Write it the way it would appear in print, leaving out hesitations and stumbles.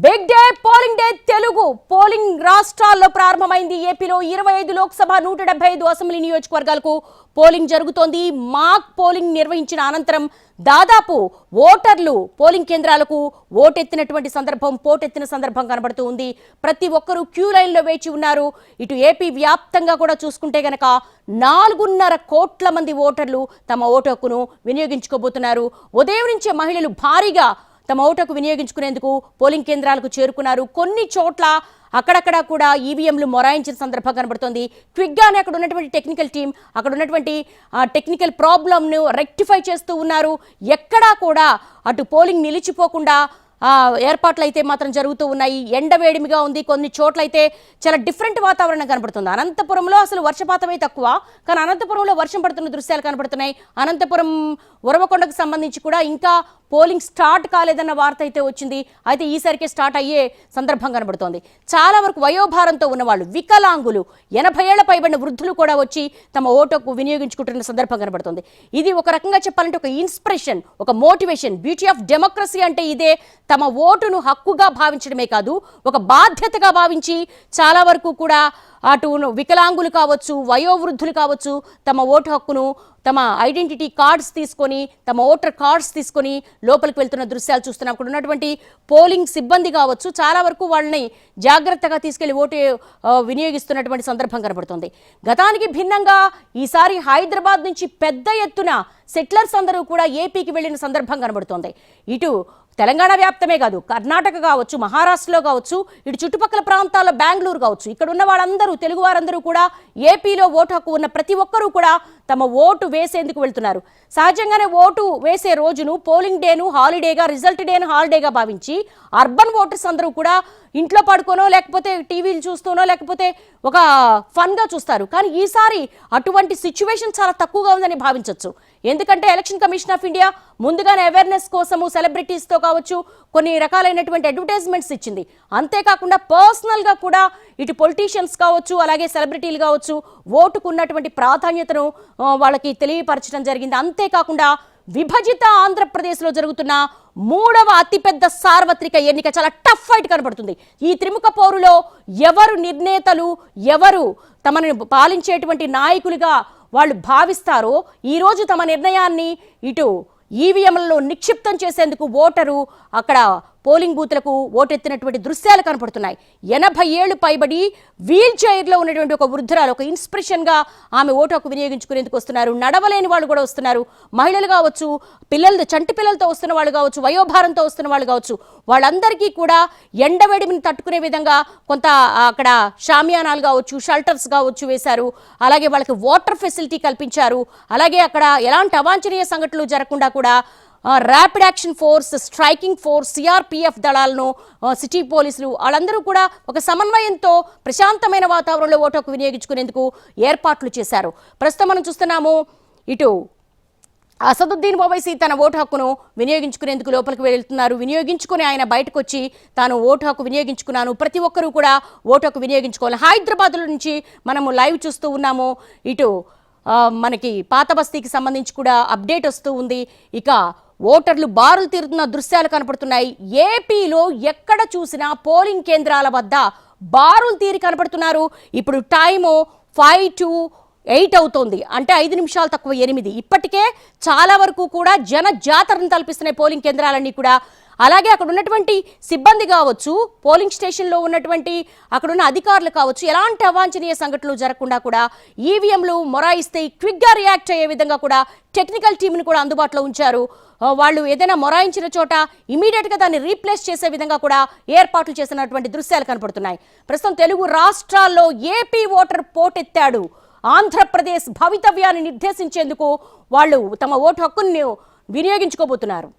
Big day polling day Telugu polling రాష్ట్రాల్లో ప్రారంభమైంది. ఏపీలో 25 లోక్సభ 175 అసెంబ్లీ నియోజకవర్గాలకు పోలింగ్ జరుగుతోంది. మాక్ పోలింగ్ నిర్వహించిన అనంతరం దాదాపు ఓటర్లు పోలింగ్ కేంద్రాలకు ఓటెత్తినటువంటి సందర్భం పోటెత్తిన సందర్భం కనబడుతూ ఉంది. ప్రతి ఒక్కరూ క్యూ లైన్లో వేచి ఉన్నారు. ఇటు ఏపీ వ్యాప్తంగా కూడా చూసుకుంటే గనక 4.5 కోట్ల మంది ఓటర్లు తమ ఓటు హక్కును వినియోగించుకోబోతున్నారు. ఉదయం నుంచే మహిళలు భారీగా తమ ఓటుకు వినియోగించుకునేందుకు పోలింగ్ కేంద్రాలకు చేరుకున్నారు. కొన్ని చోట్ల అక్కడక్కడ కూడా ఈవీఎంలు మొరాయించిన సందర్భం కనబడుతోంది. క్విక్గానే అక్కడ ఉన్నటువంటి టెక్నికల్ టీం అక్కడ ఉన్నటువంటి టెక్నికల్ ప్రాబ్లంను రెక్టిఫై చేస్తూ ఉన్నారు. ఎక్కడా కూడా అటు పోలింగ్ నిలిచిపోకుండా ఏర్పాట్లు అయితే మాత్రం జరుగుతూ ఉన్నాయి. ఎండవేడిమిగా ఉంది. కొన్ని చోట్ల అయితే చాలా డిఫరెంట్ వాతావరణం కనబడుతుంది. అనంతపురంలో అసలు వర్షపాతమే తక్కువ, కానీ అనంతపురంలో వర్షం పడుతున్న దృశ్యాలు కనబడుతున్నాయి. అనంతపురం ఉరవకొండకు సంబంధించి కూడా ఇంకా పోలింగ్ స్టార్ట్ కాలేదన్న వార్త అయితే వచ్చింది. అయితే ఈసారికే స్టార్ట్ అయ్యే సందర్భం కనబడుతోంది. చాలా వరకు వయోభారంతో ఉన్నవాళ్ళు, వికలాంగులు, 80 ఏళ్ల పైబడిన వృద్ధులు కూడా వచ్చి తమ ఓటుకు వినియోగించుకుంటున్న సందర్భం కనబడుతోంది. ఇది ఒక రకంగా చెప్పాలంటే ఒక ఇన్స్పిరేషన్, ఒక మోటివేషన్. బ్యూటీ ఆఫ్ డెమోక్రసీ అంటే ఇదే. తమ ఓటును హక్కుగా భావించడమే కాదు, ఒక బాధ్యతగా భావించి చాలా వరకు కూడా అటు వికలాంగులు కావచ్చు, వయోవృద్ధులు కావచ్చు, తమ ఓటు హక్కును తమ ఐడెంటిటీ కార్డ్స్ తీసుకొని, తమ ఓటర్ కార్డ్స్ తీసుకొని లోపలికి వెళ్తున్న దృశ్యాలు చూస్తున్నాం. అక్కడ ఉన్నటువంటి పోలింగ్ సిబ్బంది కావచ్చు, చాలా వరకు వాళ్ళని జాగ్రత్తగా తీసుకెళ్లి ఓటు వినియోగిస్తున్నటువంటి సందర్భం కనబడుతుంది. గతానికి భిన్నంగా ఈసారి హైదరాబాద్ నుంచి పెద్ద ఎత్తున సెటిలర్స్ అందరూ కూడా ఏపీకి వెళ్లిన సందర్భం కనబడుతోంది. ఇటు తెలంగాణ వ్యాప్తమే కాదు, కర్ణాటక కావచ్చు, మహారాష్ట్రలో కావచ్చు, ఇటు చుట్టుపక్కల ప్రాంతాల్లో బెంగళూరు కావచ్చు, ఇక్కడ ఉన్న వాళ్ళందరూ తెలుగు వారందరూ కూడా ఏపీలో ఓటు హక్కు ఉన్న ప్రతి ఒక్కరూ కూడా తమ ఓటు వేసేందుకు వెళ్తున్నారు. సహజంగానే ఓటు వేసే రోజును పోలింగ్ డేను హాలిడేగా, రిజల్ట్ డేను హాలిడేగా భావించి అర్బన్ ఓటర్స్ అందరూ కూడా ఇంట్లో పడుకోనో లేకపోతే టీవీలు చూస్తూనో లేకపోతే ఒక ఫన్గా చూస్తారు. కానీ ఈసారి అటువంటి సిచ్యువేషన్ చాలా తక్కువగా ఉందని భావించవచ్చు. ఎందుకంటే ఎలక్షన్ కమిషన్ ఆఫ్ ఇండియా ముందుగానే అవేర్నెస్ కోసము సెలబ్రిటీస్తో కావచ్చు కొన్ని రకాలైనటువంటి అడ్వర్టైజ్మెంట్స్ ఇచ్చింది. అంతేకాకుండా పర్సనల్గా కూడా ఇటు పొలిటీషియన్స్ కావచ్చు, అలాగే సెలబ్రిటీలు కావచ్చు, ఓటుకు ఉన్నటువంటి ప్రాధాన్యతను వాళ్ళకి తెలియపరచడం జరిగింది. అంతేకాకుండా విభజిత ఆంధ్రప్రదేశ్లో జరుగుతున్న 3వ అతిపెద్ద సార్వత్రిక ఎన్నిక చాలా టఫ్ ఫైట్ కనబడుతుంది. ఈ త్రిముఖ పోరులో ఎవరు నిర్ణేతలు, ఎవరు తమను పాలించేటువంటి నాయకులుగా వాళ్ళు భావిస్తారో ఈరోజు తమ నిర్ణయాన్ని ఇటు ఈవీఎంలలో నిక్షిప్తం చేసేందుకు ఓటరు అక్కడ పోలింగ్ బూత్లకు ఓటెత్తినటువంటి దృశ్యాలు కనపడుతున్నాయి. 80 ఏళ్లు పైబడి వీల్ చైర్లో ఉన్నటువంటి ఒక వృద్ధురాలు, ఒక ఇన్స్పిరేషన్గా ఆమె ఓటు హక్కు వినియోగించుకునేందుకు వస్తున్నారు. నడవలేని వాళ్ళు కూడా వస్తున్నారు. మహిళలు కావచ్చు, చంటి పిల్లలతో వస్తున్న వాళ్ళు కావచ్చు, వయోభారంతో వస్తున్న వాళ్ళు కావచ్చు, వాళ్ళందరికీ కూడా ఎండవేడిని తట్టుకునే విధంగా కొంత అక్కడ షామియానాలు కావచ్చు, షెల్టర్స్ కావచ్చు వేశారు. అలాగే వాళ్ళకి వాటర్ ఫెసిలిటీ కల్పించారు. అలాగే అక్కడ ఎలాంటి అవాంఛనీయ సంఘటనలు జరగకుండా కూడా rapid action force, striking force, CRPF దళాలను, సిటీ పోలీసులు వాళ్ళందరూ కూడా ఒక సమన్వయంతో ప్రశాంతమైన వాతావరణంలో ఓటు హక్కు వినియోగించుకునేందుకు ఏర్పాట్లు చేశారు. ప్రస్తుతం మనం చూస్తున్నాము ఇటు అసదుద్దీన్ ఓవైసీ తన ఓటు హక్కును వినియోగించుకునేందుకు లోపలికి వెళ్తున్నారు. వినియోగించుకుని ఆయన బయటకు వచ్చి తాను ఓటు హక్కు వినియోగించుకున్నాను, ప్రతి ఒక్కరూ కూడా ఓటు హక్కు వినియోగించుకోవాలి. హైదరాబాద్ నుంచి మనము లైవ్ చూస్తూ ఉన్నాము. ఇటు మనకి పాత బస్తీకి సంబంధించి కూడా అప్డేట్ వస్తూ ఉంది. ఇక ఓటర్లు బారులు తీరుతున్న దృశ్యాలు కనపడుతున్నాయి. ఏపీలో ఎక్కడ చూసినా పోలింగ్ కేంద్రాల వద్ద బారులు తీరి కనపడుతున్నారు. ఇప్పుడు టైము 5 to 8 అవుతోంది, అంటే 5 నిమిషాలు తక్కువ 8. ఇప్పటికే చాలా వరకు కూడా జన జాతరను తలపిస్తున్నాయి పోలింగ్ కేంద్రాలన్నీ కూడా. అలాగే అక్కడ ఉన్నటువంటి సిబ్బంది కావచ్చు, పోలింగ్ స్టేషన్లో ఉన్నటువంటి అక్కడున్న అధికారులు కావచ్చు, ఎలాంటి అవాంఛనీయ సంఘటనలు జరగకుండా కూడా ఈవీఎంలు మొరాయిస్తే క్విక్గా రియాక్ట్ అయ్యే విధంగా కూడా టెక్నికల్ టీంను కూడా అందుబాటులో ఉంచారు. వాళ్ళు ఏదైనా మొరాయించిన చోట ఇమీడియట్గా దాన్ని రీప్లేస్ చేసే విధంగా కూడా ఏర్పాట్లు చేసినటువంటి దృశ్యాలు కనపడుతున్నాయి. ప్రస్తుతం తెలుగు రాష్ట్రాల్లో ఏపీ ఓటర్ పోటెత్తాడు. ఆంధ్రప్రదేశ్ భవితవ్యాన్ని నిర్దేశించేందుకు వాళ్ళు తమ ఓటు హక్కును వినియోగించుకోబోతున్నారు.